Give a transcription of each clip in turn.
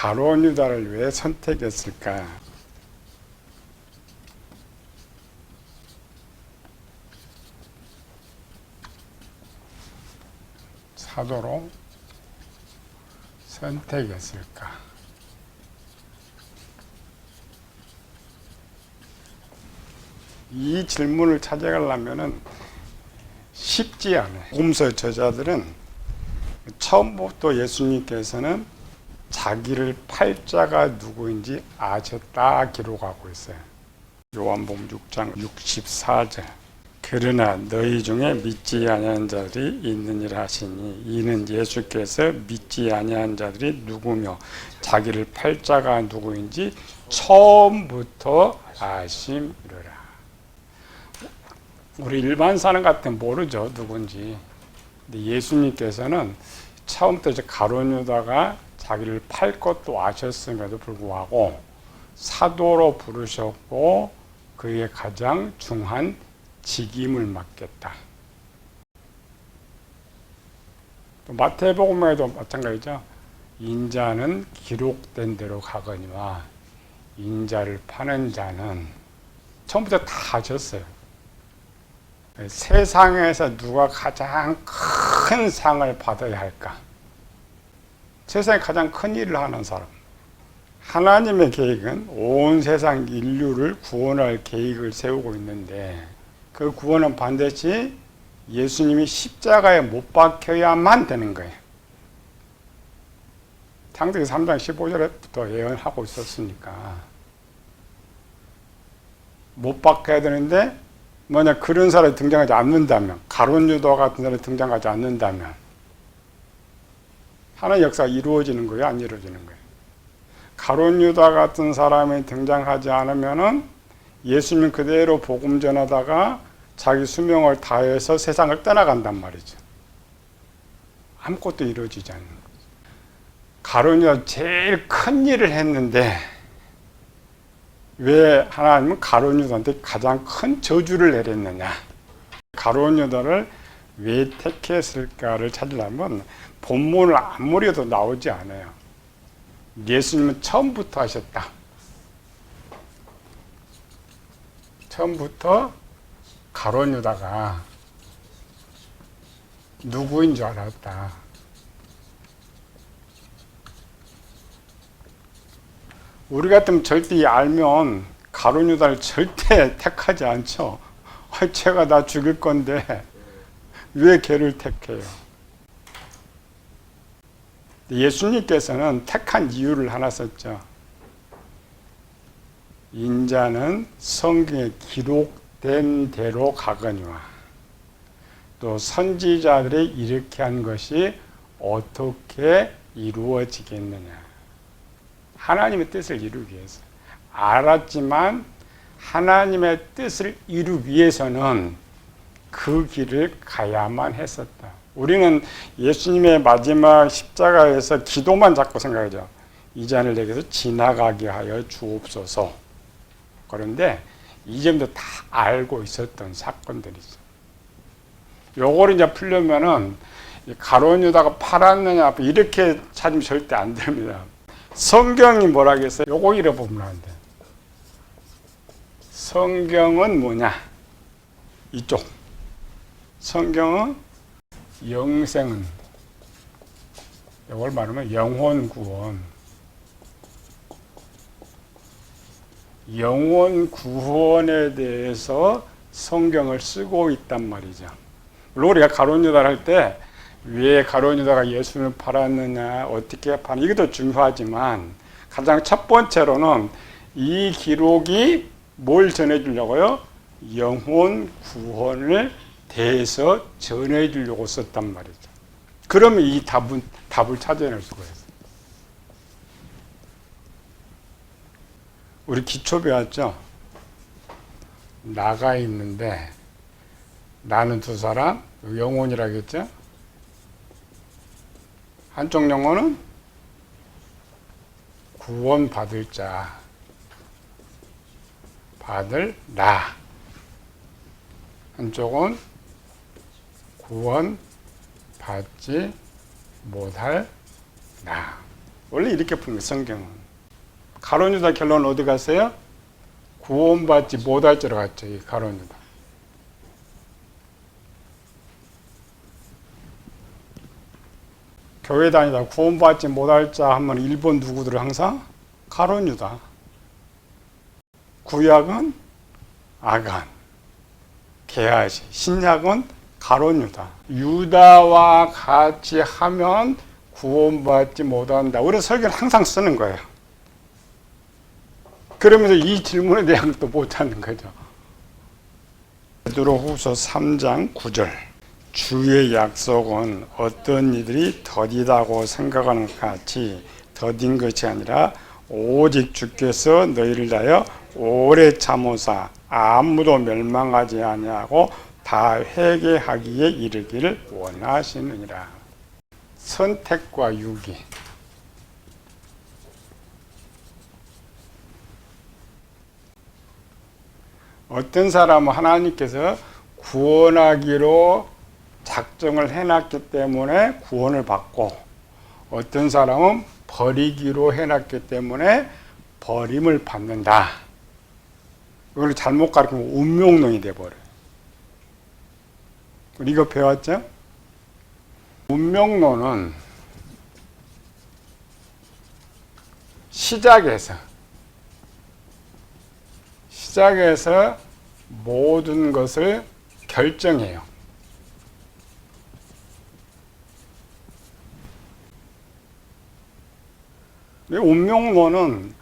가룟 유다를 왜 선택했을까? 사도로 선택했을까? 이 질문을 찾아가려면은 쉽지 않아요. 복음서 저자들은 처음부터 예수님께서는 자기를 팔자가 누구인지 아셨다 기록하고 있어요. 요한복음 6장 64절. 그러나 너희 중에 믿지 아니한 자들이 있느니라 하시니 이는 예수께서 믿지 아니한 자들이 누구며 자기를 팔자가 누구인지 처음부터 아심이로라. 우리 일반 사람 같으면 모르죠, 누군지. 근데 예수님께서는 처음부터 가룟 유다가 자기를 팔 것도 아셨음에도 불구하고 사도로 부르셨고 그의 가장 중한 직임을 맡겼다. 또 마태복음에도 마찬가지죠. 인자는 기록된 대로 가거니와 인자를 파는 자는 처음부터 다 아셨어요. 세상에서 누가 가장 큰 상을 받아야 할까? 세상에 가장 큰 일을 하는 사람. 하나님의 계획은 온 세상 인류를 구원할 계획을 세우고 있는데 그 구원은 반드시 예수님이 십자가에 못 박혀야만 되는 거예요. 창세기 3장 15절부터 예언하고 있었으니까 못 박혀야 되는데 만약 그런 사람이 등장하지 않는다면, 가룟 유다 같은 사람이 등장하지 않는다면 하나의 역사가 이루어지는 거예요, 안 이루어지는 거예요? 가룟 유다 같은 사람이 등장하지 않으면은 예수님 그대로 복음 전하다가 자기 수명을 다해서 세상을 떠나간단 말이죠. 아무것도 이루어지지 않는 거죠. 가룟 유다 제일 큰 일을 했는데 왜 하나님은 가룟 유다한테 가장 큰 저주를 내렸느냐? 가룟 유다를 왜 택했을까를 찾으려면 본문을 아무리 해도 나오지 않아요. 예수님은 처음부터 하셨다. 처음부터 가룟 유다가 누구인 줄 알았다. 우리 같으면 절대 알면 가룟 유다를 절대 택하지 않죠. 제가 나 죽일 건데 왜 걔를 택해요? 예수님께서는 택한 이유를 하나 썼죠. 인자는 성경에 기록된 대로 가거니와 또 선지자들이 이렇게 한 것이 어떻게 이루어지겠느냐. 하나님의 뜻을 이루기 위해서. 알았지만 하나님의 뜻을 이루기 위해서는 그 길을 가야만 했었다. 우리는 예수님의 마지막 십자가에서 기도만 자꾸 생각하죠. 이 잔을 내게서 지나가게 하여 주옵소서. 그런데 이 점도 다 알고 있었던 사건들이죠. 요거를 이제 풀려면은 가룟 유다가 팔았느냐 이렇게 찾으면 절대 안 됩니다. 성경이 뭐라 하겠어요? 요거 읽어보면 안 돼. 성경은 뭐냐? 이쪽. 성경은 영생은, 이걸 말하면 영혼 구원. 영혼 구원에 대해서 성경을 쓰고 있단 말이죠. 물론 우리가 가룟 유다를 할 때 왜 가룟 유다가 예수를 팔았느냐, 어떻게 팔았느냐, 이것도 중요하지만 가장 첫 번째로는 이 기록이 뭘 전해주려고요? 영혼 구원을 대해서 전해주려고 썼단 말이죠. 그러면 이 답을 찾아낼 수가 있어요. 우리 기초 배웠죠? 나가 있는데 나는 두 사람, 영혼이라겠죠? 한쪽 영혼은 구원 받을 자, 받을 나. 한쪽은 구원 받지 못할 나. 원래 이렇게 푸는 거예요, 성경은. 가룟 유다 결론은 어디 갔어요? 구원받지 못할 줄 갔죠, 이 가룟 유다. 교회 다니다 구원받지 못할 자 하면 1번 누구들을 항상? 가룟 유다. 구약은 아간, 게하시, 신약은 가룟 유다. 유다와 같이 하면 구원받지 못한다. 우리 설교를 항상 쓰는 거예요. 그러면서 이 질문에 대한 것도 못하는 거죠. 베드로후서 3장 9절. 주의 약속은 어떤 이들이 더디다고 생각하는 것 같이 더딘 것이 아니라 오직 주께서 너희를 다하여 오래 참으사 아무도 멸망하지 아니하고 다 회개하기에 이르기를 원하시느니라. 선택과 유기. 어떤 사람은 하나님께서 구원하기로 작정을 해놨기 때문에 구원을 받고, 어떤 사람은 버리기로 해놨기 때문에 버림을 받는다. 이걸 잘못 가르치면 운명론이 돼버려요. 이거 배웠죠? 운명론은 시작에서 모든 것을 결정해요. 운명론은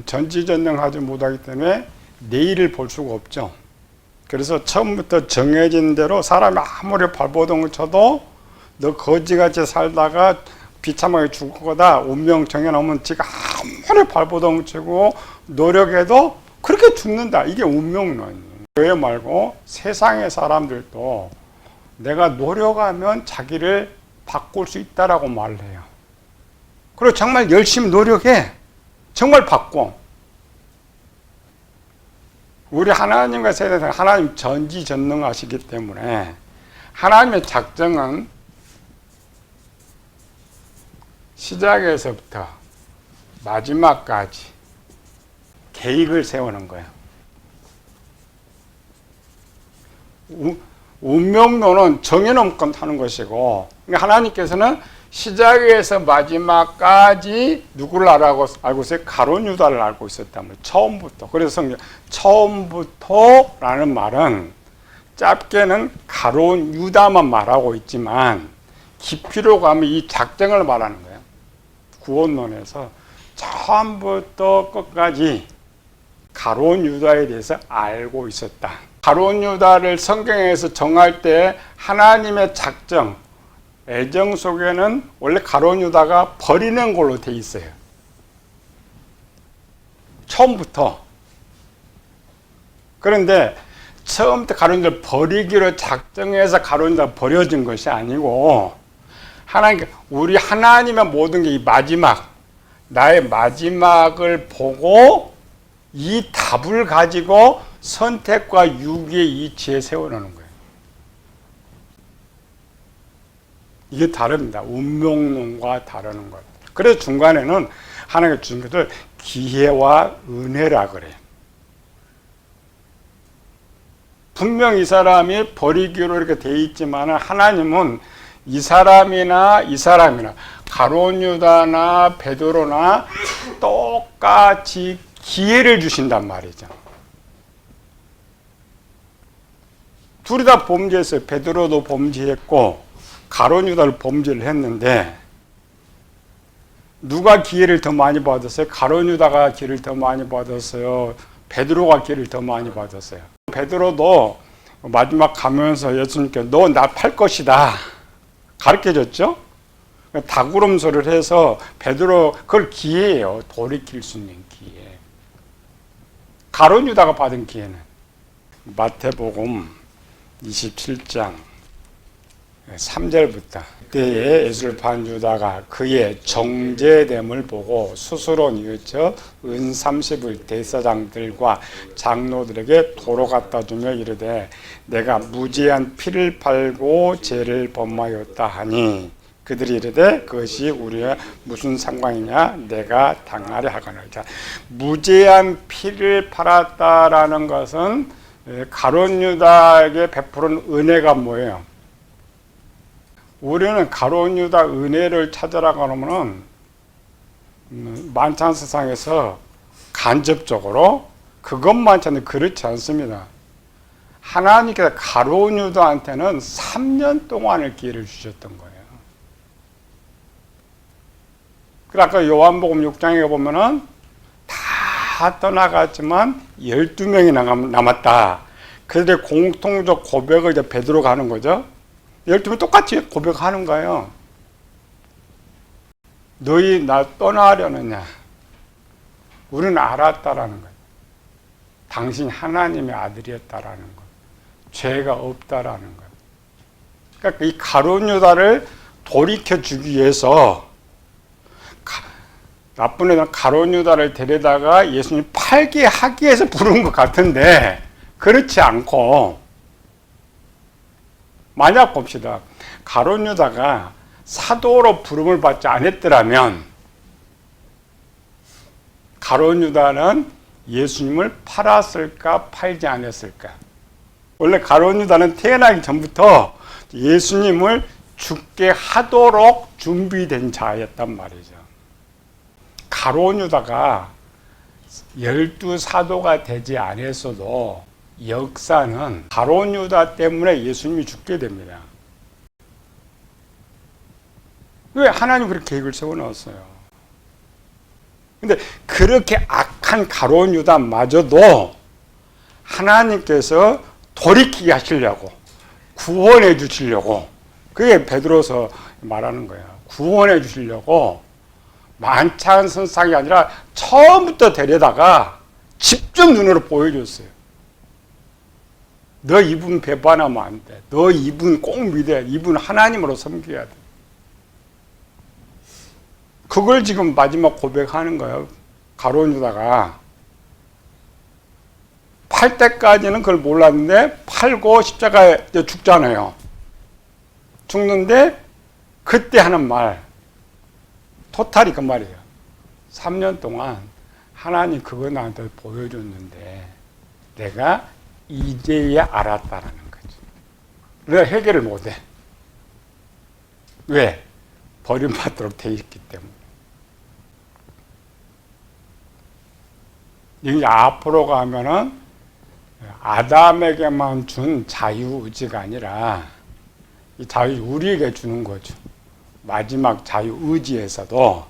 전지전능하지 못하기 때문에 내일을 볼 수가 없죠. 그래서 처음부터 정해진 대로 사람이 아무리 발버둥을 쳐도 너 거지같이 살다가 비참하게 죽을 거다. 운명 정해놓으면 지가 아무리 발버둥을 치고 노력해도 그렇게 죽는다. 이게 운명론이에요. 교회 말고 세상의 사람들도 내가 노력하면 자기를 바꿀 수 있다라고 말을 해요. 그리고 정말 열심히 노력해. 정말 바꿔. 우리 하나님과 세상에서 하나님 전지전능하시기 때문에 하나님의 작정은 시작에서부터 마지막까지 계획을 세우는 거예요. 운명론은 정해놓고 하는 것이고, 하나님께서는 시작에서 마지막까지 누구를 알고 있어요? 가룟 유다를 알고 있었단 말이에요. 처음부터. 그래서 성경 처음부터라는 말은 짧게는 가룟 유다만 말하고 있지만 깊이로 가면 이 작정을 말하는 거예요. 구원론에서 처음부터 끝까지 가룟 유다에 대해서 알고 있었다. 가룟 유다를 성경에서 정할 때 하나님의 작정, 애정 속에는 원래 가룟 유다가 버리는 걸로 돼 있어요. 처음부터. 그런데 처음부터 가룟 유다를 버리기로 작정해서 가룟 유다가 버려진 것이 아니고, 우리 하나님의 모든 게 이 마지막, 나의 마지막을 보고 이 답을 가지고 선택과 유기의 이치에 세워놓는 거예요. 이게 다릅니다. 운명론과 다르는 것. 그래서 중간에는 하나님께 주신 것을 기회와 은혜라 그래요. 분명 이 사람이 버리기로 이렇게 돼 있지만 하나님은 이 사람이나 가룟 유다나 베드로나 똑같이 기회를 주신단 말이죠. 둘이 다 범죄했어요. 베드로도 범죄했고 가룟 유다를 범죄를 했는데 누가 기회를 더 많이 받았어요? 가룟 유다가 기회를 더 많이 받았어요? 베드로가 기회를 더 많이 받았어요? 베드로도 마지막 가면서 예수님께 너 나 팔 것이다 가르쳐줬죠? 다구름소를 해서 베드로 그걸 기회예요. 돌이킬 수 있는 기회. 가룟 유다가 받은 기회는 마태복음 27장 3절부터 그때에 예수를 판 유다가 그의 정죄됨을 보고 스스로 뉘우쳐 은 30을 대사장들과 장로들에게 도로 갖다 주며 이르되 내가 무죄한 피를 팔고 죄를 범하였다 하니 그들이 이르되 그것이 우리와 무슨 상관이냐 내가 당하려 하거늘. 자, 무죄한 피를 팔았다라는 것은 가룟 유다에게 베푸는 은혜가 뭐예요? 우리는 가룟 유다 은혜를 찾으라고 하면은 만찬 세상에서 간접적으로 그것만 찾는 그렇지 않습니다. 하나님께서 가룟 유다한테는 3년 동안을 기회를 주셨던 거예요. 그래서 아까 요한복음 6장에 보면은 다 떠나갔지만 12명이 남았다. 그들의 공통적 고백을 이제 베드로가 하는 거죠. 12명 똑같이 고백하는 거예요. 너희 나 떠나려느냐? 우리는 알았다라는 거예요. 당신이 하나님의 아들이었다라는 거. 죄가 없다라는 거예요. 그러니까 이 가룟 유다를 돌이켜주기 위해서 나쁜 애는 가룟 유다를 데려다가 예수님 팔게 하기 위해서 부른 것 같은데 그렇지 않고, 만약 봅시다. 가룟 유다가 사도로 부름을 받지 않았더라면 가룟 유다는 예수님을 팔았을까 팔지 않았을까? 원래 가룟 유다는 태어나기 전부터 예수님을 죽게 하도록 준비된 자였단 말이죠. 가룟 유다가 12사도가 되지 않았어도 역사는 가룟 유다 때문에 예수님이 죽게 됩니다. 왜? 하나님 그렇게 계획을 세워놨어요. 근데 그렇게 악한 가룟 유다마저도 하나님께서 돌이키게 하시려고, 구원해 주시려고, 그게 베드로서 말하는 거예요. 구원해 주시려고 만찬 선상이 아니라 처음부터 데려다가 직접 눈으로 보여줬어요. 너 이분 배반하면 안 돼. 너 이분 꼭 믿어야 돼. 이분 하나님으로 섬겨야 돼. 그걸 지금 마지막 고백하는 거예요. 가룟 유다가. 팔 때까지는 그걸 몰랐는데 팔고 십자가에 죽잖아요. 죽는데 그때 하는 말, 토탈이 그 말이에요. 3년 동안 하나님 그거 나한테 보여줬는데 내가 이제야 알았다라는 거죠. 내가 해결을 못해. 왜? 버림받도록 돼 있기 때문에. 이제 앞으로 가면은 아담에게만 준 자유의지가 아니라 이 자유 우리에게 주는 거죠. 마지막 자유의지에서도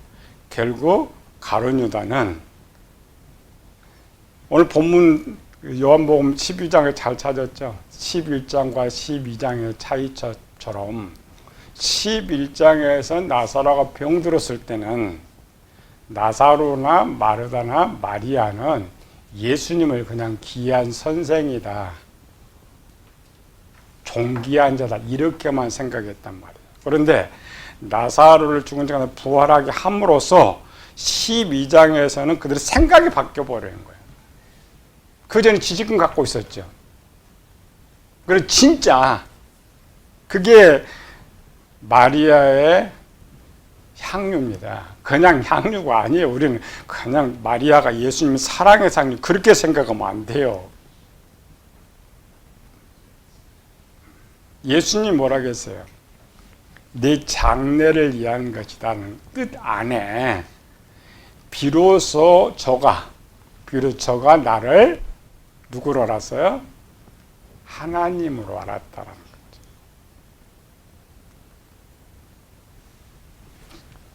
결국 가룟 유다는, 오늘 본문 요한복음 12장을 잘 찾았죠. 11장과 12장의 차이처럼 11장에서 나사로가 병들었을 때는 나사로나 마르다나 마리아는 예수님을 그냥 귀한 선생이다, 존귀한 자다, 이렇게만 생각했단 말이에요. 그런데 나사로를 죽은 자가 부활하게 함으로써 12장에서는 그들의 생각이 바뀌어버리는 거예요. 그 전에 지식은 갖고 있었죠. 그래서 진짜 그게 마리아의 향유입니다. 그냥 향유가 아니에요. 우리는 그냥 마리아가 예수님 사랑의 향유, 그렇게 생각하면 안 돼요. 예수님 뭐라고 했어요? 내 장래를 위한 것이라는 뜻 안에 비로소 저가 나를 누구로 알았어요? 하나님으로 알았다라는 거죠.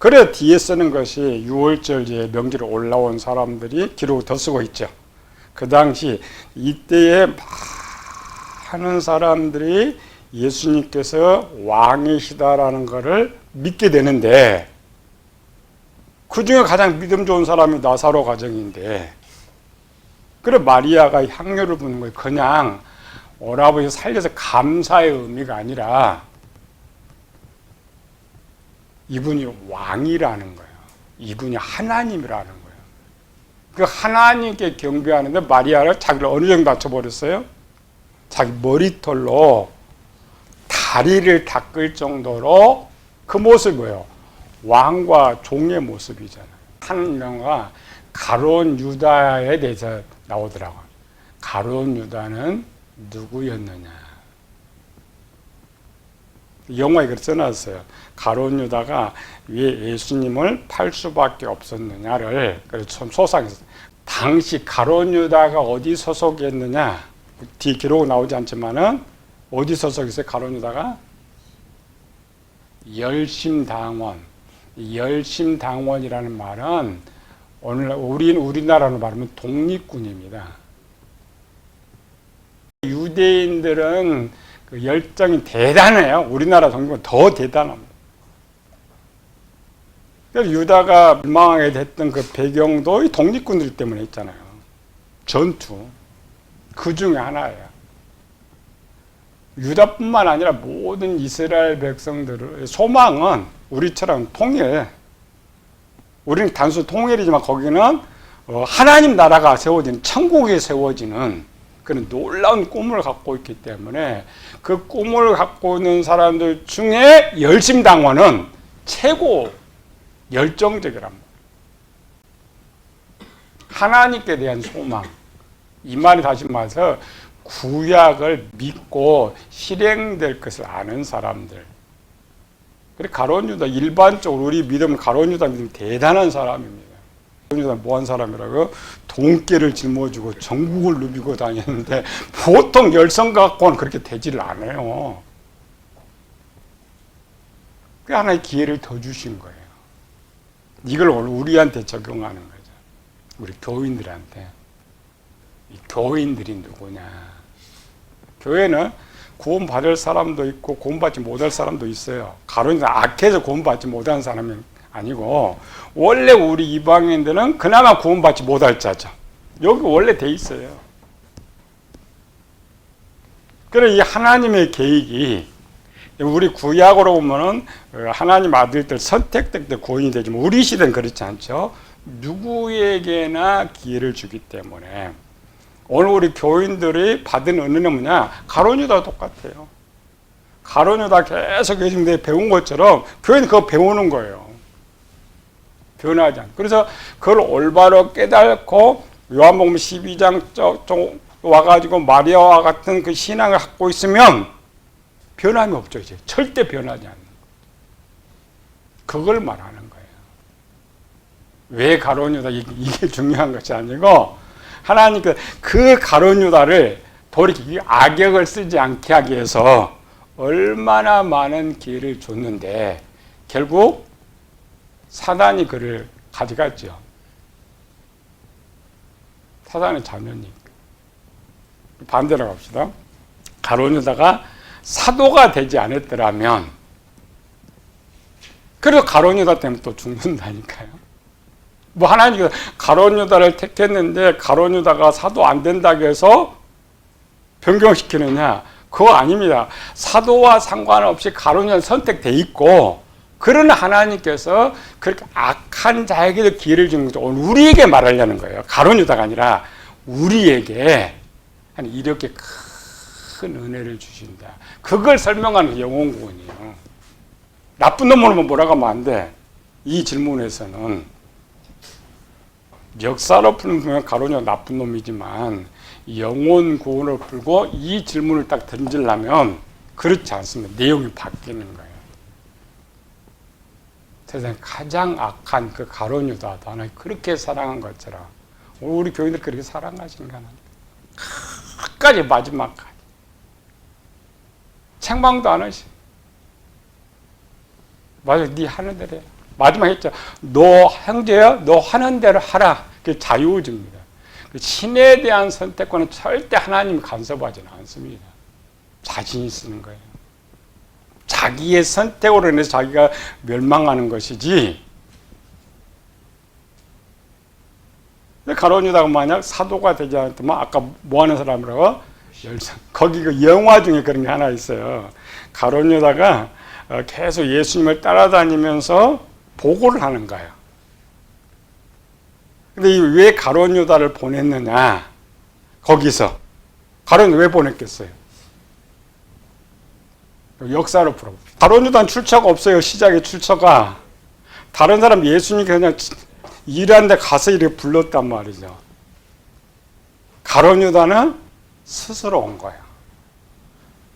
그래 뒤에 쓰는 것이 6월절 명절에 올라온 사람들이 기록을 더 쓰고 있죠. 그 당시 이때에 많은 사람들이 예수님께서 왕이시다라는 것을 믿게 되는데, 그 중에 가장 믿음 좋은 사람이 나사로 가정인데, 그래 마리아가 향유를 부는 거예요. 그냥 오라버니 살려서 감사의 의미가 아니라 이분이 왕이라는 거예요. 이분이 하나님이라는 거예요. 그 하나님께 경배하는데 마리아를 자기를 어느 정도 낮춰버렸어요? 자기 머리털로 다리를 닦을 정도로 그 모습이 뭐예요? 왕과 종의 모습이잖아요. 한 명과 가룟 유다에 대해서 나오더라고요. 가룟 유다는 누구였느냐? 영화에 그렇게 써놨어요. 가룟 유다가 왜 예수님을 팔 수밖에 없었느냐를 그래서 좀 소상했어요. 당시 가룟 유다가 어디 소속이었느냐? 뒤 기록은 나오지 않지만은 어디 소속이었어요? 가룟 유다가 열심당원. 열심당원이라는 말은 오늘날 우리나라로 말하면 독립군입니다. 유대인들은 그 열정이 대단해요. 우리나라 독립군 더 대단합니다. 그래서 유다가 멸망하게 됐던 그 배경도 이 독립군들 때문에 있잖아요. 전투. 그 중에 하나예요. 유다뿐만 아니라 모든 이스라엘 백성들의 소망은 우리처럼 통일. 우리는 단순 통일이지만 거기는 하나님 나라가 세워지는, 천국이 세워지는 그런 놀라운 꿈을 갖고 있기 때문에 그 꿈을 갖고 있는 사람들 중에 열심당원은 최고 열정적이랍니다. 하나님께 대한 소망. 이 말이 다시 말해서 구약을 믿고 실행될 것을 아는 사람들. 그래 가룟 유다 일반적으로 우리 믿으면 가룟 유다 믿으면 대단한 사람입니다. 가룟 유다 뭐한 사람이라고? 돈깨를 짊어지고 전국을 누비고 다녔는데 보통 열성 갖고는 그렇게 되지를 않아요. 그 하나의 기회를 더 주신 거예요. 이걸 오늘 우리한테 적용하는 거죠. 우리 교인들한테. 이 교인들이 누구냐? 교회는 구원받을 사람도 있고 구원받지 못할 사람도 있어요. 가론 악해서 구원받지 못하는 사람이 아니고 원래 우리 이방인들은 그나마 구원받지 못할 자죠. 여기 원래 돼 있어요. 그래 이 하나님의 계획이 우리 구약으로 보면은 하나님 아들들 선택될 때 구원이 되지만 우리 시대는 그렇지 않죠. 누구에게나 기회를 주기 때문에 오늘 우리 교인들이 받은 은혜는 뭐냐? 가룟 유다와 똑같아요. 가룟 유다 계속 예수님께 배운 것처럼 교회는 그거 배우는 거예요. 변하지 않고. 그래서 그걸 올바로 깨닫고 요한복음 12장 쪽 와가지고 마리아와 같은 그 신앙을 갖고 있으면 변함이 없죠. 이제 절대 변하지 않는. 그걸 말하는 거예요. 왜 가룟 유다 이게 중요한 것이 아니고 하나님 그 가룟 유다를 돌이키기 악역을 쓰지 않게 하기 위해서 얼마나 많은 기회를 줬는데 결국 사단이 그를 가져갔죠. 사단의 자녀니까. 반대로 갑시다. 가룟 유다가 사도가 되지 않았더라면 그래도 가룟 유다 때문에 또 죽는다니까요. 뭐 하나님께서 가룟 유다를 택했는데 가룟 유다가 사도 안 된다고 해서 변경시키느냐? 그거 아닙니다. 사도와 상관없이 가룟 유다는 선택돼 있고 그러나 하나님께서 그렇게 악한 자에게도 기회를 주는 거죠. 오늘 우리에게 말하려는 거예요. 가룟 유다가 아니라 우리에게 이렇게 큰 은혜를 주신다. 그걸 설명하는 게 영혼구원이에요. 나쁜 놈으로만 뭐라고 하면 안 돼. 이 질문에서는 역사로 풀면 가룟 유다가 나쁜 놈이지만 영혼 구원을 풀고 이 질문을 딱 던지려면 그렇지 않습니다. 내용이 바뀌는 거예요. 세상에 가장 악한 그 가룟 유다도 하나님 그렇게 사랑한 것처럼 우리 교인들 그렇게 사랑하시는 거 아닙니까? 끝까지 마지막까지 책망도 안 하시. 맞아, 네 하는 대로 해. 마지막 했죠. 너 형제야, 너 하는 대로 하라. 그게 자유주의입니다. 신에 대한 선택권은 절대 하나님이 간섭하지는 않습니다. 자신이 쓰는 거예요. 자기의 선택으로 인해서 자기가 멸망하는 것이지. 가룟 유다가 만약 사도가 되지 않았다면 아까 뭐 하는 사람이라고? 거기 그 영화 중에 그런 게 하나 있어요. 가룟 유다가 계속 예수님을 따라다니면서 보고를 하는 거예요. 근데 왜 가룟 유다를 보냈느냐? 거기서 가룟 왜 보냈겠어요? 역사로 풀어봅시다. 가룟유다는 출처가 없어요. 시작의 출처가. 다른 사람 예수님이 그냥 일하는데 가서 이렇게 불렀단 말이죠. 가룟유다는 스스로 온 거예요.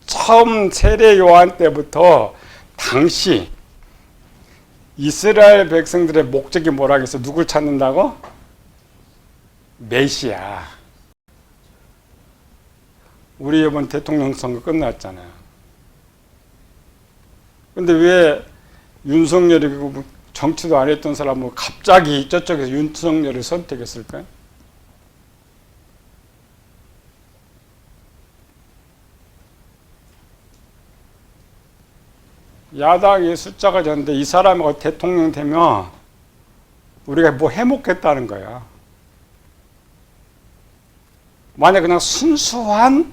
처음 세례 요한 때부터 당시 이스라엘 백성들의 목적이 뭐라고 해서 누굴 찾는다고? 메시아. 우리 이번 대통령 선거 끝났잖아요. 근데 왜 윤석열이 정치도 안 했던 사람은 갑자기 저쪽에서 윤석열을 선택했을까요? 야당의 숫자가 적는데 이 사람이 대통령 되면 우리가 뭐 해먹겠다는 거야. 만약 그냥 순수한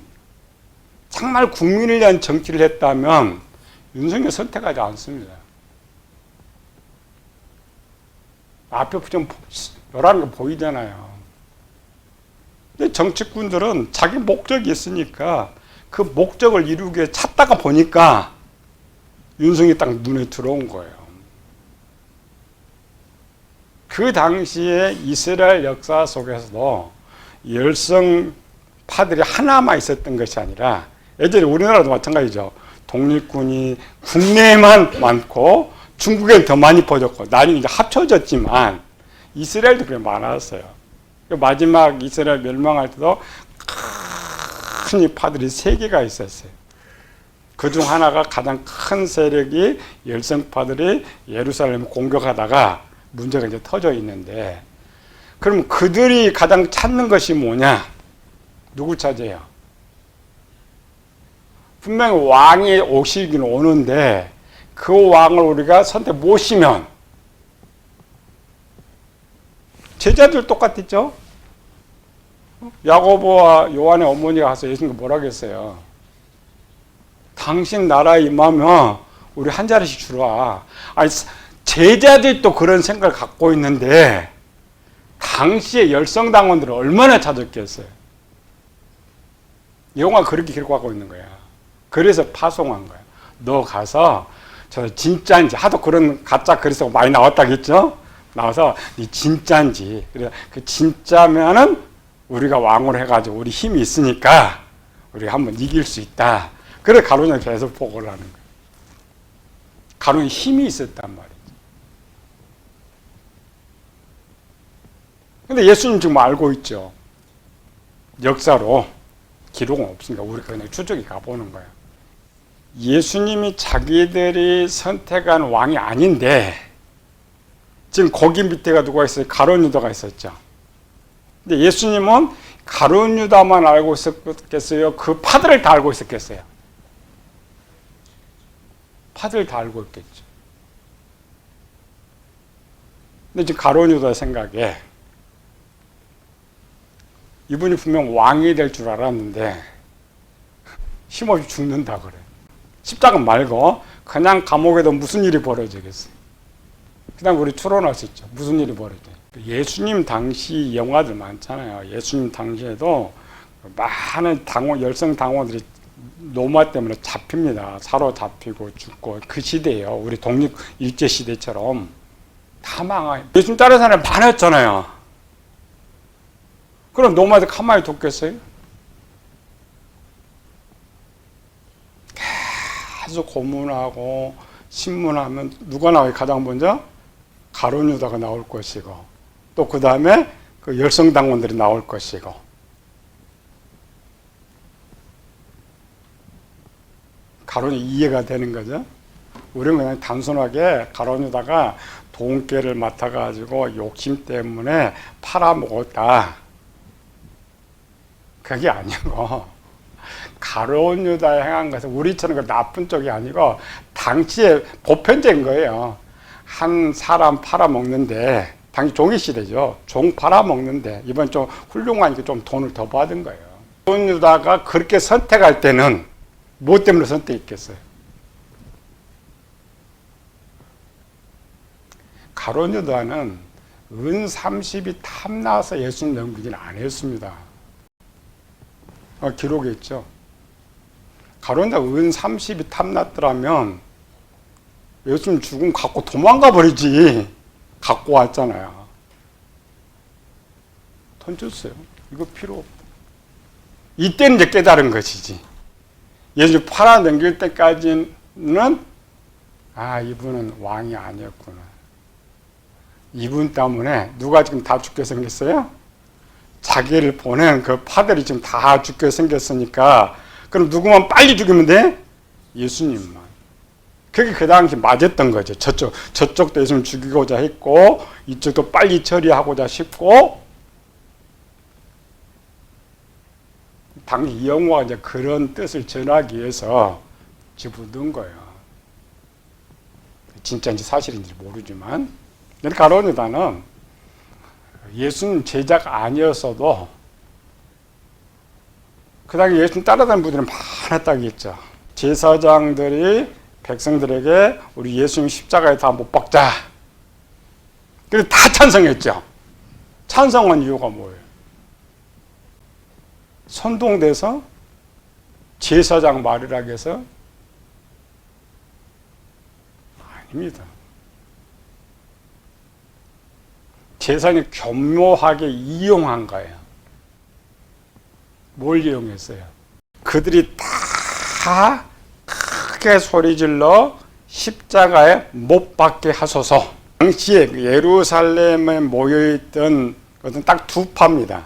정말 국민을 위한 정치를 했다면 윤석열 선택하지 않습니다. 앞에 좀 요란한 거 보이잖아요. 근데 정치꾼들은 자기 목적이 있으니까 그 목적을 이루기 위해 찾다가 보니까 윤석이 딱 눈에 들어온 거예요. 그 당시에 이스라엘 역사 속에서도 열성파들이 하나만 있었던 것이 아니라 예전에 우리나라도 마찬가지죠. 독립군이 국내에만 많고 중국엔 더 많이 퍼졌고 나중에 이제 합쳐졌지만 이스라엘도 그래 많았어요. 마지막 이스라엘 멸망할 때도 큰 이 파들이 3개가 있었어요. 그중 하나가 가장 큰 세력이 열성파들이 예루살렘을 공격하다가 문제가 이제 터져 있는데, 그럼 그들이 가장 찾는 것이 뭐냐? 누구 찾아요? 분명히 왕이 오시긴 오는데 그 왕을 우리가 선택 모시면 제자들 똑같았죠? 야고보와 요한의 어머니가 가서 예수님께 뭐라고 했어요? 당신 나라에 임하면 우리 한 자리씩 주라. 아니, 제자들도 그런 생각을 갖고 있는데 당시에 열성당원들은 얼마나 찾았겠어요? 영화 그렇게 기록하고 있는 거야. 그래서 파송한 거야. 너 가서 저 진짜인지, 하도 그런 가짜 글에서 많이 나왔다겠죠? 나와서 네 진짜인지, 그래 그 진짜면은 우리가 왕으로 해가지고 우리 힘이 있으니까 우리가 한번 이길 수 있다. 그래 가룟유다는 계속 보고를 하는 거예요. 가룟유다는 힘이 있었단 말이죠. 근데 예수님 지금 알고 있죠. 역사로 기록은 없으니까 우리가 그냥 추적이 가보는 거예요. 예수님이 자기들이 선택한 왕이 아닌데 지금 거기 밑에가 누가 있어요? 가룟유다가 있었죠. 근데 예수님은 가룟유다만 알고 있었겠어요? 그 파들을 다 알고 있었겠어요? 파들 다 알고 있겠죠. 근데 지금 가룟유다 생각에 이분이 분명 왕이 될 줄 알았는데 힘없이 죽는다 그래. 십자가 말고 그냥 감옥에도 무슨 일이 벌어지겠어요? 그냥 우리 추론하셨죠. 무슨 일이 벌어져요? 예수님 당시 영화들 많잖아요. 예수님 당시에도 많은 열성 당원들이 노마 때문에 잡힙니다. 사로잡히고 죽고 그 시대예요. 우리 독립 일제 시대처럼 다 망해요. 예수님 따르는 사람이 많았잖아요. 그럼 노마들 가만히 뒀겠어요? 계속 고문하고 신문하면 누가 나와요? 가장 먼저 가룟유다가 나올 것이고 또 그 다음에 그 열성당원들이 나올 것이고, 가룟유다 이해가 되는 거죠. 우리는 그냥 단순하게 가룟유다가 돈깨를 맡아가지고 욕심 때문에 팔아먹었다, 그게 아니고 가룟유다에 행한 것은 우리처럼 그 나쁜 쪽이 아니고 당시에 보편적인 거예요. 한 사람 팔아먹는데, 당시 종이시대죠. 종 팔아먹는데 이번 좀 훌륭하니까 좀 돈을 더 받은 거예요. 가룟유다가 그렇게 선택할 때는 뭐 때문에 선택했겠어요? 가룟유다는 은 30이 탐나서 예수님 넘기지는 안 했습니다. 기록에 있죠. 가론유다 은 30이 탐났더라면 예수님 죽음 갖고 도망가 버리지. 갖고 왔잖아요. 던졌어요. 이거 필요 없다. 이때는 이제 깨달은 것이지. 예수님 팔아넘길 때까지는 이분은 왕이 아니었구나. 이분 때문에 누가 지금 다 죽게 생겼어요? 자기를 보낸 그 파들이 지금 다 죽게 생겼으니까 그럼 누구만 빨리 죽이면 돼? 예수님만. 그게 그 당시 맞았던 거죠. 저쪽도 예수님 죽이고자 했고 이쪽도 빨리 처리하고자 싶고 당시 이영호가 이제 그런 뜻을 전하기 위해서 집어넣은 거예요. 진짜인지 사실인지 모르지만 가론유다는 예수님 제자가 아니었어도 그 당시 예수님 따라다니는 분들은 많았다고 했죠. 제사장들이 백성들에게 우리 예수님 십자가에 다 못 박자. 그래서 다 찬성했죠. 찬성한 이유가 뭐예요? 선동돼서 제사장 말이라고 해서? 아닙니다. 제사장이 교묘하게 이용한 거예요. 뭘 이용했어요? 그들이 다 크게 소리질러 십자가에 못 박게 하소서. 당시에 예루살렘에 모여있던 것은 딱 두 파입니다.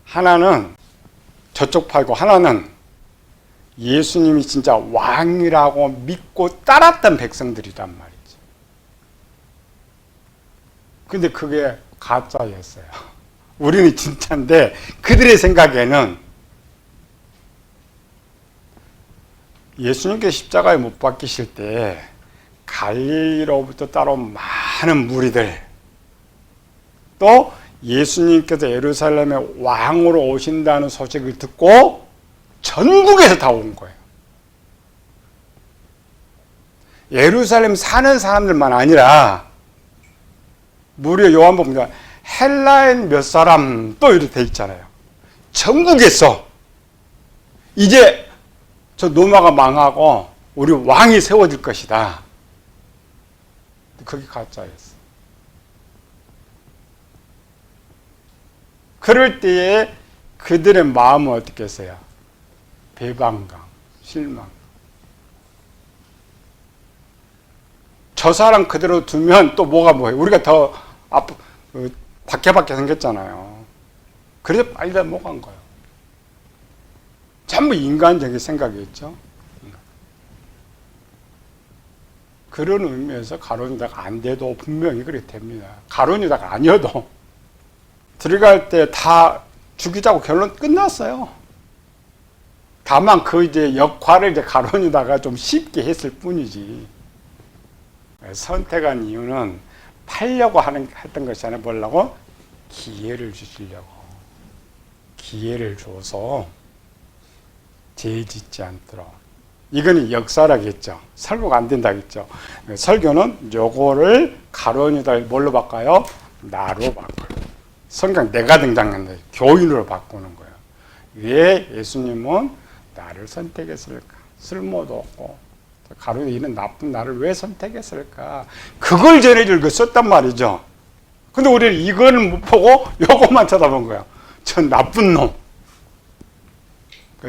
하나는 저쪽 파이고 하나는 예수님이 진짜 왕이라고 믿고 따랐던 백성들이란 말이죠. 근데 그게 가짜였어요. 우리는 진짜인데 그들의 생각에는 예수님께서 십자가에 못 박히실 때 갈릴리로부터 따라온 많은 무리들 또 예수님께서 예루살렘에 왕으로 오신다는 소식을 듣고 전국에서 다 온 거예요. 예루살렘 사는 사람들만 아니라 무려 요한복음 헬라인 몇 사람 또 이렇게 돼 있잖아요. 전국에서 이제 저 로마가 망하고 우리 왕이 세워질 것이다. 그게 가짜였어. 그럴 때에 그들의 마음은 어떻겠어요? 배반감, 실망. 저 사람 그대로 두면 또 뭐예요? 우리가 더 박해받게 생겼잖아요. 그래서 빨리 넘어간 거예요. 전부 인간적인 생각이었죠. 그런 의미에서 가론유다가 안 돼도 분명히 그렇게 됩니다. 가론유다가 아니어도 들어갈 때 다 죽이자고 결론 끝났어요. 다만 그 이제 역할을 이제 가론유다가 좀 쉽게 했을 뿐이지. 선택한 이유는 팔려고 했던 것이 아니라 뭐라고? 기회를 주시려고. 기회를 줘서 죄 짓지 않도록. 이거는 역사라겠죠. 설교가 안 된다겠죠. 설교는 요거를 가론유다를 뭘로 바꿔요? 나로 바꿔요. 성경 내가 등장했는데 교인으로 바꾸는 거예요. 왜 예수님은 나를 선택했을까? 쓸모도 없고 가론유다 이런 나쁜 나를 왜 선택했을까? 그걸 전해줄 거 썼단 말이죠. 근데 우리는 이거는 못 보고 요것만 쳐다본 거예요. 저 나쁜 놈.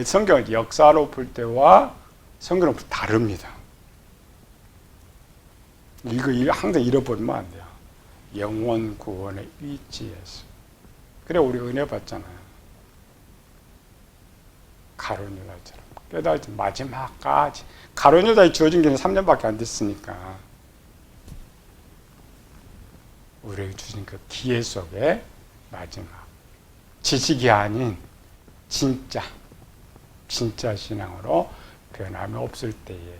성경을 역사로 볼 때와 성경은 다릅니다. 이거 항상 잃어버리면 안 돼요. 영원 구원의 위치에서. 그래 우리 은혜 받잖아요. 가론유다처럼 깨달지 마지막까지. 가론유다에 주어진 게 3년밖에 안 됐으니까 우리에게 주신 그 기회 속에 마지막 지식이 아닌 진짜 신앙으로 변함이 없을 때에